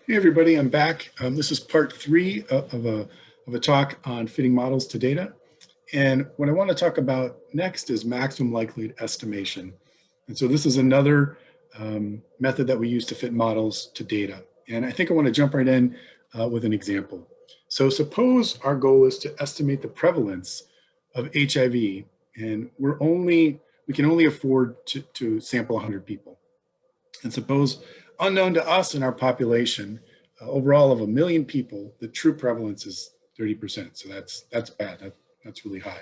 Hey everybody, I'm back. This is part three of a talk on fitting models to data. And what I want to talk about next is maximum likelihood estimation. And so this is another method that we use to fit models to data. And I think I want to jump right in with an example. So suppose our goal is to estimate the prevalence of HIV, and we can only afford to sample 100 people. And suppose, unknown to us in our population, overall of 1 million people, the true prevalence is 30%. So that's bad. That's really high.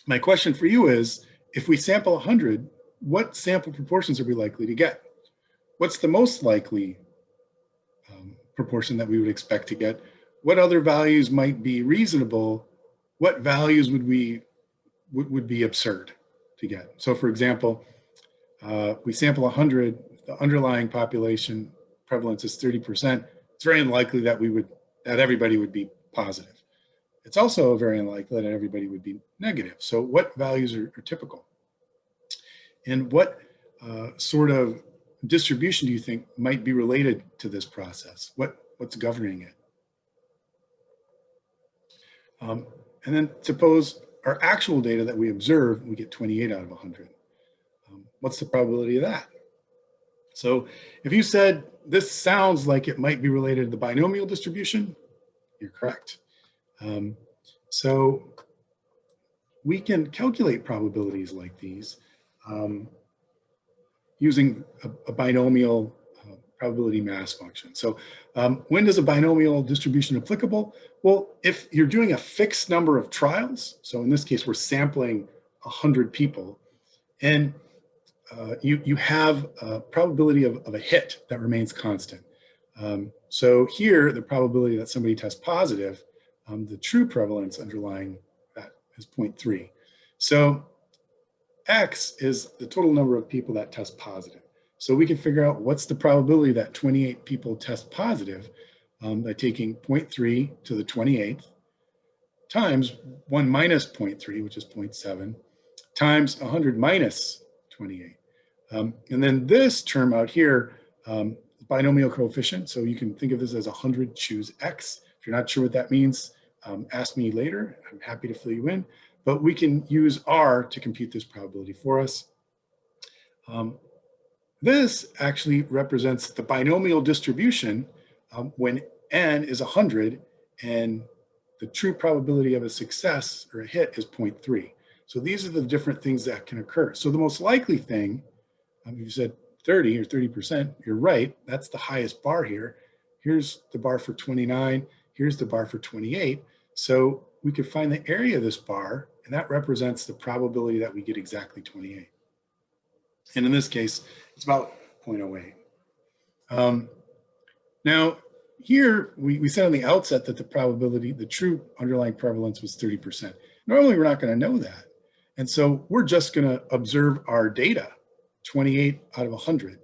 My question for you is, if we sample 100, what sample proportions are we likely to get? What's the most likely proportion that we would expect to get? What other values might be reasonable? What values would be absurd to get? So for example, we sample 100, the underlying population prevalence is 30%. It's very unlikely that everybody would be positive. It's also very unlikely that everybody would be negative. So what values are typical? And what sort of distribution do you think might be related to this process? What's governing it? And then suppose our actual data that we observe, we get 28 out of 100. What's the probability of that? So if you said this sounds like it might be related to the binomial distribution, you're correct. So we can calculate probabilities like these using a binomial probability mass function. So when is a binomial distribution applicable? Well, if you're doing a fixed number of trials, so in this case, we're sampling 100 people, and you have a probability of a hit that remains constant. So here, the probability that somebody tests positive, the true prevalence underlying that is 0.3. So X is the total number of people that test positive. So we can figure out what's the probability that 28 people test positive by taking 0.3 to the 28th times 1 minus 0.3, which is 0.7, times 100 minus 28. And then this term out here, binomial coefficient. So you can think of this as 100 choose X. If you're not sure what that means, ask me later. I'm happy to fill you in. But we can use R to compute this probability for us. This actually represents the binomial distribution when N is 100 and the true probability of a success or a hit is 0.3. So these are the different things that can occur. So the most likely thing, you said 30 or 30%, you're right, that's the highest bar here. Here's the bar for 29, here's the bar for 28. So we could find the area of this bar, and that represents the probability that we get exactly 28. And in this case, it's about 0.08. Now, here we said on the outset that the probability, the true underlying prevalence was 30%. Normally, we're not going to know that. And so we're just going to observe our data, 28 out of 100.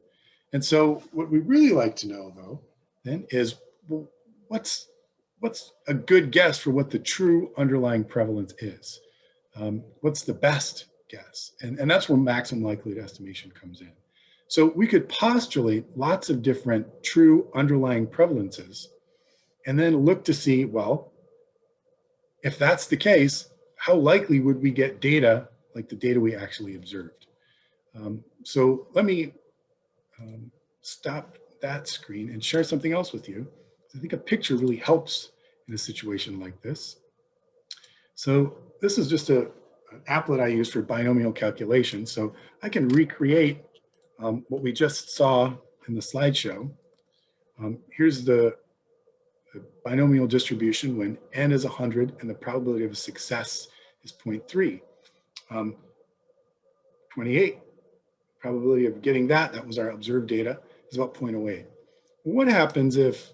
And so what we really like to know, though, then is, well, what's a good guess for what the true underlying prevalence is? What's the best guess? And that's where maximum likelihood estimation comes in. So we could postulate lots of different true underlying prevalences and then look to see, well, if that's the case, how likely would we get data like the data we actually observed? So let me stop that screen and share something else with you. I think a picture really helps in a situation like this. So this is just an applet I use for binomial calculation. So I can recreate what we just saw in the slideshow. Here's the binomial distribution when N is 100 and the probability of a success is 0.3. 28, probability of getting that was our observed data, is about 0.08. What happens if,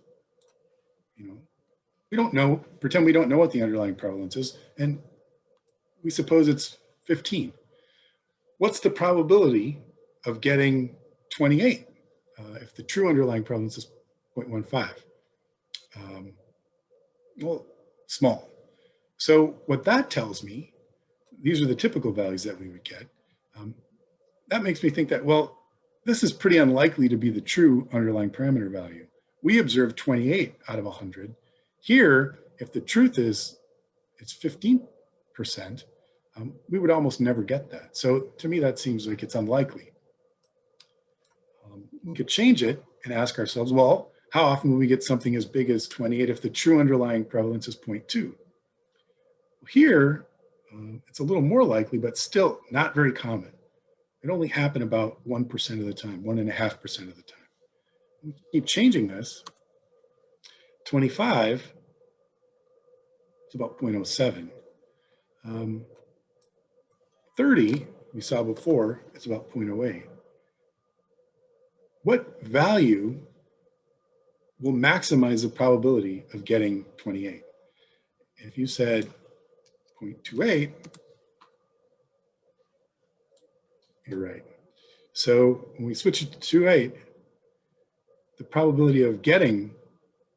we don't know, pretend we don't know what the underlying prevalence is, and we suppose it's 15. What's the probability of getting 28 if the true underlying prevalence is 0.15? Well, small. So what that tells me, these are the typical values that we would get. That makes me think that, well, this is pretty unlikely to be the true underlying parameter value. We observed 28 out of 100. Here, if the truth is it's 15%, we would almost never get that. So to me, that seems like it's unlikely. We could change it and ask ourselves, well, how often will we get something as big as 28 if the true underlying prevalence is 0.2? Here, it's a little more likely, but still not very common. It only happened about 1% of the time, 1.5% of the time. We keep changing this. 25, it's about 0.07. 30, we saw before, it's about 0.08. What value will maximize the probability of getting 28? If you said 0.28, you're right. So when we switch it to 28, the probability of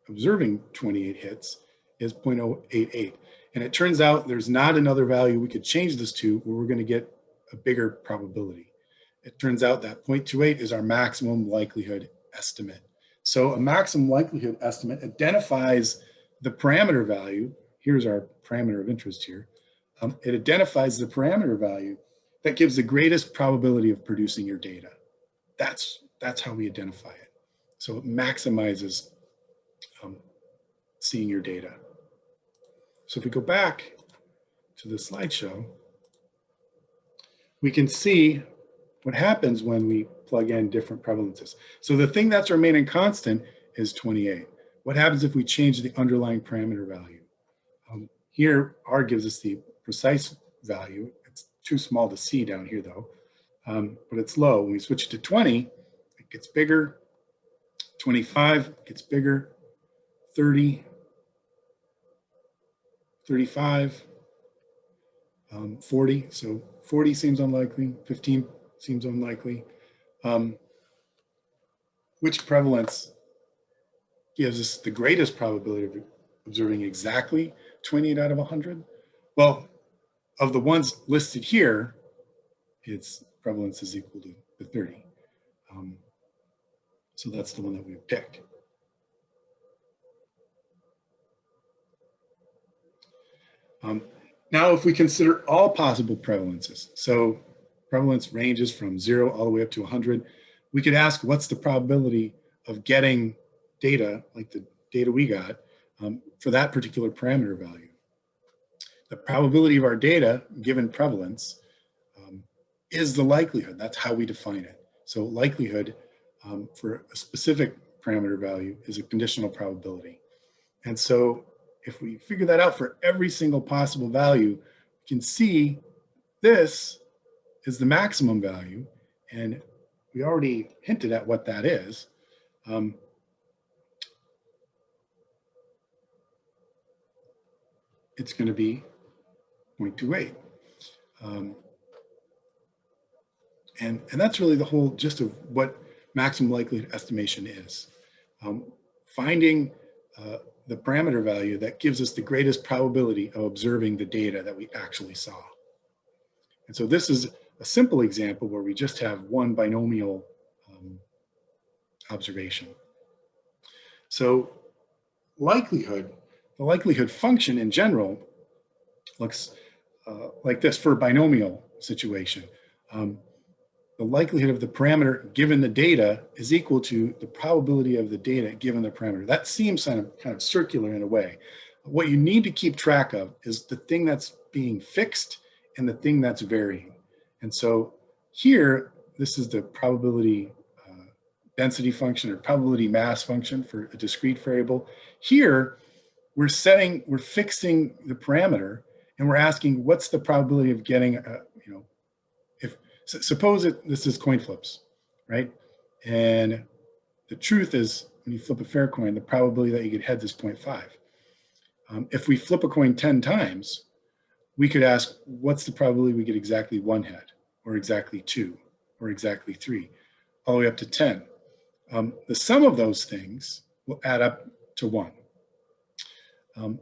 observing 28 hits is 0.088. And it turns out there's not another value we could change this to where we're going to get a bigger probability. It turns out that 0.28 is our maximum likelihood estimate. So a maximum likelihood estimate identifies the parameter value. Here's our parameter of interest here. It identifies the parameter value that gives the greatest probability of producing your data. That's how we identify it. So it maximizes seeing your data. So if we go back to the slideshow, we can see what happens when we plug in different prevalences. So the thing that's remaining constant is 28. What happens if we change the underlying parameter value? Here, R gives us the precise value. It's too small to see down here though, but it's low. When we switch it to 20, it gets bigger. 25 gets bigger. 30, 35, 40. So 40 seems unlikely. 15 seems unlikely. Which prevalence gives us the greatest probability of observing exactly 28 out of 100? Well, of the ones listed here, its prevalence is equal to 30. So that's the one that we picked. Now, if we consider all possible prevalences, so prevalence ranges from 0 all the way up to 100, we could ask what's the probability of getting data, like the data we got, for that particular parameter value. The probability of our data, given prevalence, is the likelihood. That's how we define it. So likelihood for a specific parameter value is a conditional probability. And so if we figure that out for every single possible value, we can see this is the maximum value. And we already hinted at what that is. It's going to be 0.28. And that's really the whole gist of what maximum likelihood estimation is. Finding the parameter value that gives us the greatest probability of observing the data that we actually saw. And so this is a simple example where we just have one binomial observation. So the likelihood function in general looks like this for a binomial situation. The likelihood of the parameter given the data is equal to the probability of the data given the parameter. That seems kind of circular in a way. What you need to keep track of is the thing that's being fixed and the thing that's varying. And so here, this is the probability density function or probability mass function for a discrete variable. Here, we're fixing the parameter and we're asking what's the probability of getting suppose this is coin flips, right? And the truth is, when you flip a fair coin, the probability that you get heads is 0.5. If we flip a coin 10 times, we could ask, what's the probability we get exactly one head, or exactly two, or exactly three, all the way up to 10. The sum of those things will add up to 1.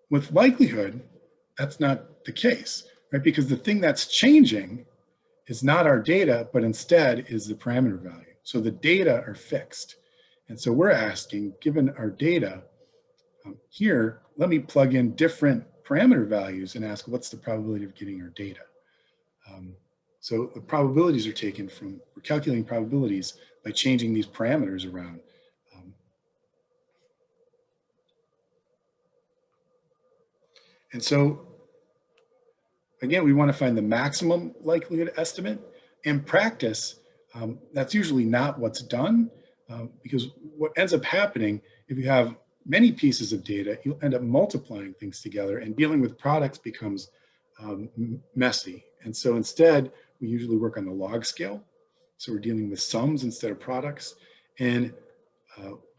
With likelihood, that's not the case, right? Because the thing that's changing is not our data, but instead is the parameter value. So the data are fixed. And so we're asking, given our data, here, let me plug in different parameter values and ask what's the probability of getting our data. So the probabilities are taken from, we're calculating probabilities by changing these parameters around. And so, again, we want to find the maximum likelihood estimate. In practice, that's usually not what's done, because what ends up happening, if you have many pieces of data, you'll end up multiplying things together, and dealing with products becomes messy. And so instead, we usually work on the log scale. So we're dealing with sums instead of products. And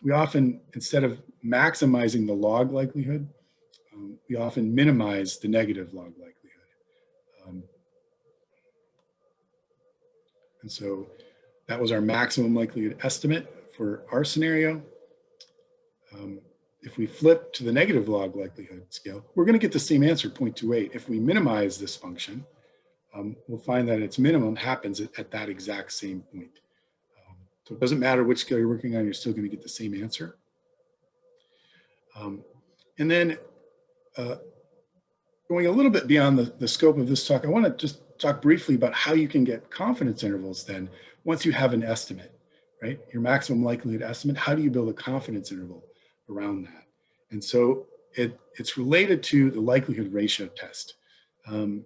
we often, instead of maximizing the log likelihood, we often minimize the negative log likelihood. And so that was our maximum likelihood estimate for our scenario. If we flip to the negative log likelihood scale, we're going to get the same answer, 0.28. If we minimize this function, we'll find that its minimum happens at that exact same point. So it doesn't matter which scale you're working on, you're still going to get the same answer. And then going a little bit beyond the scope of this talk, I want to just talk briefly about how you can get confidence intervals then once you have an estimate, right? Your maximum likelihood estimate, how do you build a confidence interval around that? And so it's related to the likelihood ratio test. And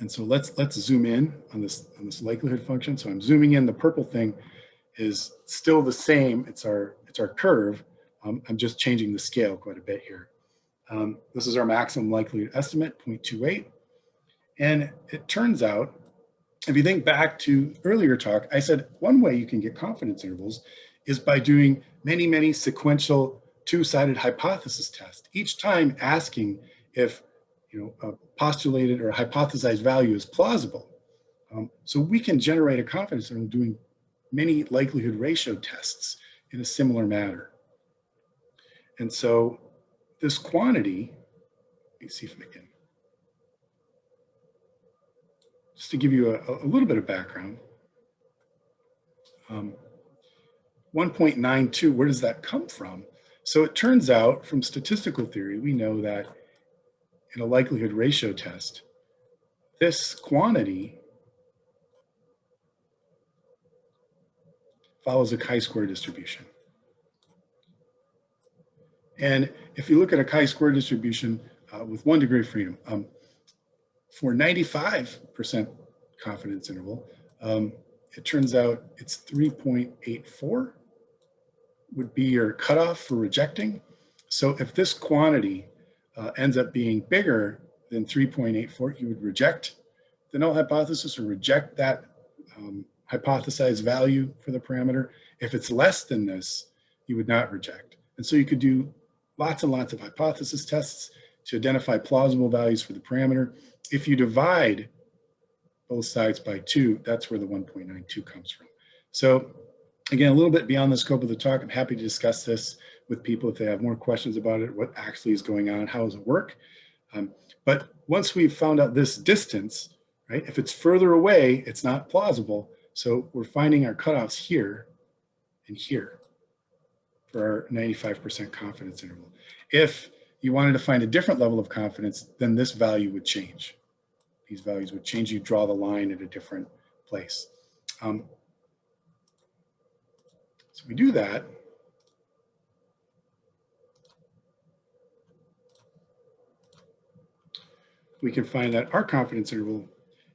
so let's zoom in on this likelihood function. So I'm zooming in. The purple thing is still the same. It's our curve. I'm just changing the scale quite a bit here. This is our maximum likelihood estimate, 0.28. And it turns out, if you think back to earlier talk, I said one way you can get confidence intervals is by doing many, many sequential two-sided hypothesis tests, each time asking if a postulated or hypothesized value is plausible. So we can generate a confidence interval doing many likelihood ratio tests in a similar manner. And so this quantity, let me see if I can, just to give you a little bit of background, 1.92, where does that come from? So it turns out from statistical theory, we know that in a likelihood ratio test, this quantity follows a chi-square distribution. And if you look at a chi-square distribution with 1 degree of freedom, for 95% confidence interval, it turns out it's 3.84 would be your cutoff for rejecting. So if this quantity ends up being bigger than 3.84, you would reject the null hypothesis or reject that hypothesized value for the parameter. If it's less than this, you would not reject. And so you could do lots and lots of hypothesis tests to identify plausible values for the parameter. If you divide both sides by 2, that's where the 1.92 comes from. So again, a little bit beyond the scope of the talk. I'm happy to discuss this with people if they have more questions about it, what actually is going on, how does it work? But once we've found out this distance, right, if it's further away, it's not plausible. So we're finding our cutoffs here and here for our 95% confidence interval. If you wanted to find a different level of confidence, then this value would change. These values would change. You draw the line at a different place. So we do that. We can find that our confidence interval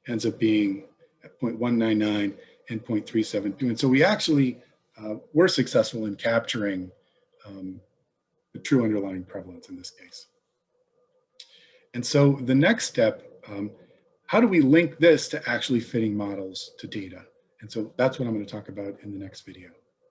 ends up being at 0.199 and 0.372. And so we actually were successful in capturing the true underlying prevalence in this case. And so the next step, how do we link this to actually fitting models to data? And so that's what I'm going to talk about in the next video.